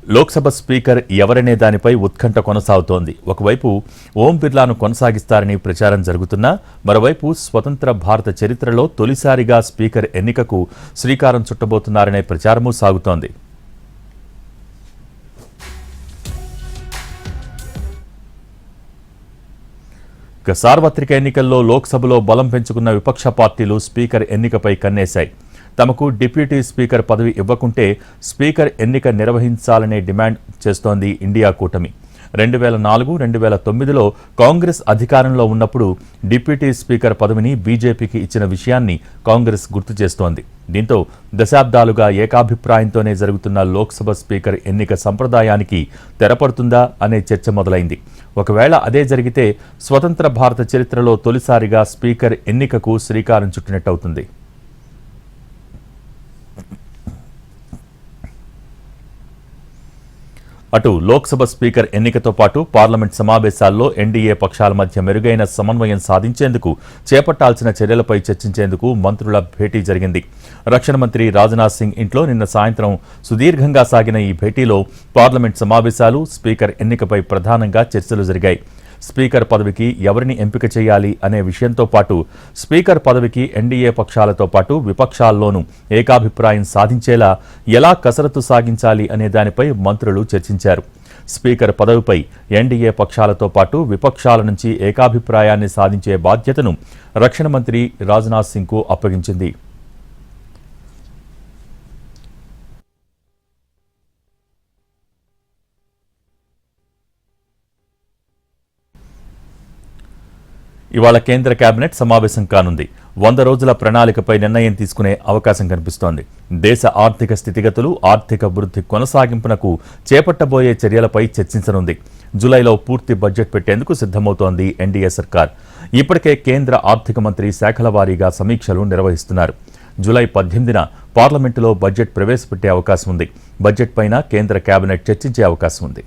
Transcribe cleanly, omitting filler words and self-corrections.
Lok Sabha speaker ఎవరనే దానిపై ఉత్కంఠ కొనసాగుతోంది. ఒకవైపు ఓం బిర్లాను కొనసాగిస్తారని ప్రచారం జరుగుతున్నా మరోవైపు స్వతంత్ర భారత చరిత్రలో తొలిసారిగా స్పీకర్ ఎన్నికకు శ్రీకారం చుట్టబోతున్నారనే ప్రచారమూ సాగుతోంది. సార్వత్రిక ఎన్నికల్లో లోక్సభలో బలం పెంచుకున్న విపక్ష పార్టీలు స్పీకర్ ఎన్నికపై కన్నేశాయి. తమకు డిప్యూటీ స్పీకర్ పదవి ఇవ్వకుంటే స్పీకర్ ఎన్నిక నిర్వహించాలనే డిమాండ్ చేస్తోంది ఇండియా కూటమి. 2004-2009లో కాంగ్రెస్ అధికారంలో ఉన్నప్పుడు డిప్యూటీ స్పీకర్ పదవిని బీజేపీకి ఇచ్చిన విషయాన్ని కాంగ్రెస్ గుర్తు చేస్తోంది. దీంతో దశాబ్దాలుగా ఏకాభిప్రాయంతోనే జరుగుతున్న లోక్సభ స్పీకర్ ఎన్నిక సంప్రదాయానికి తెరపడుతుందా అనే చర్చ మొదలైంది. ఒకవేళ అదే జరిగితే స్వతంత్ర భారత చరిత్రలో తొలిసారిగా స్పీకర్ ఎన్నికకు శ్రీకారం చుట్టినట్టవుతుంది. అటు లోక్సభ స్పీకర్ ఎన్నికతో పాటు పార్లమెంట్ సమావేశాల్లో ఎన్డీఏ పక్షాల మధ్య మెరుగైన సమన్వయం సాధించేందుకు చేపట్టాల్సిన చర్యలపై చర్చించేందుకు మంత్రుల భేటీ జరిగింది. రక్షణ మంత్రి రాజ్నాథ్ సింగ్ ఇంట్లో నిన్న సాయంత్రం సుదీర్ఘంగా సాగిన ఈ భేటీలో పార్లమెంట్ సమావేశాలు, స్పీకర్ ఎన్నికపై ప్రధానంగా చర్చలు జరిగాయి. స్పీకర్ పదవికి ఎవరిని ఎంపిక చేయాలి అనే విషయంతో పాటు స్పీకర్ పదవికి ఎన్డీఏ పక్షాలతో పాటు విపక్షాల్లోనూ ఏకాభిప్రాయం సాధించేలా ఎలా కసరత్తు సాగించాలి అనే దానిపై మంత్రులు చర్చించారు. స్పీకర్ పదవిపై ఎన్డీఏ పక్షాలతో పాటు విపక్షాల నుంచి ఏకాభిప్రాయాన్ని సాధించే బాధ్యతను రక్షణ మంత్రి రాజ్నాథ్ సింగ్కు అప్పగించింది. ఇవాళ కేంద్ర కేబినెట్ సమావేశం కానుంది. 100 రోజుల ప్రణాళికపై నిర్ణయం తీసుకునే అవకాశం కనిపిస్తోంది. దేశ ఆర్థిక స్థితిగతులు, ఆర్థిక వృద్ధి కొనసాగింపునకు చేపట్టబోయే చర్యలపై చర్చించనుంది. జూలైలో పూర్తి బడ్జెట్ పెట్టేందుకు సిద్ధమవుతోంది ఎన్డీఏ సర్కార్. ఇప్పటికే కేంద్ర ఆర్థిక మంత్రి శాఖల వారీగా సమీక్షలు నిర్వహిస్తున్నారు. జూలై 18న పార్లమెంటులో బడ్జెట్ ప్రవేశపెట్టే అవకాశం ఉంది. బడ్జెట్ పైన కేంద్ర కేబినెట్ చర్చించే అవకాశం ఉంది.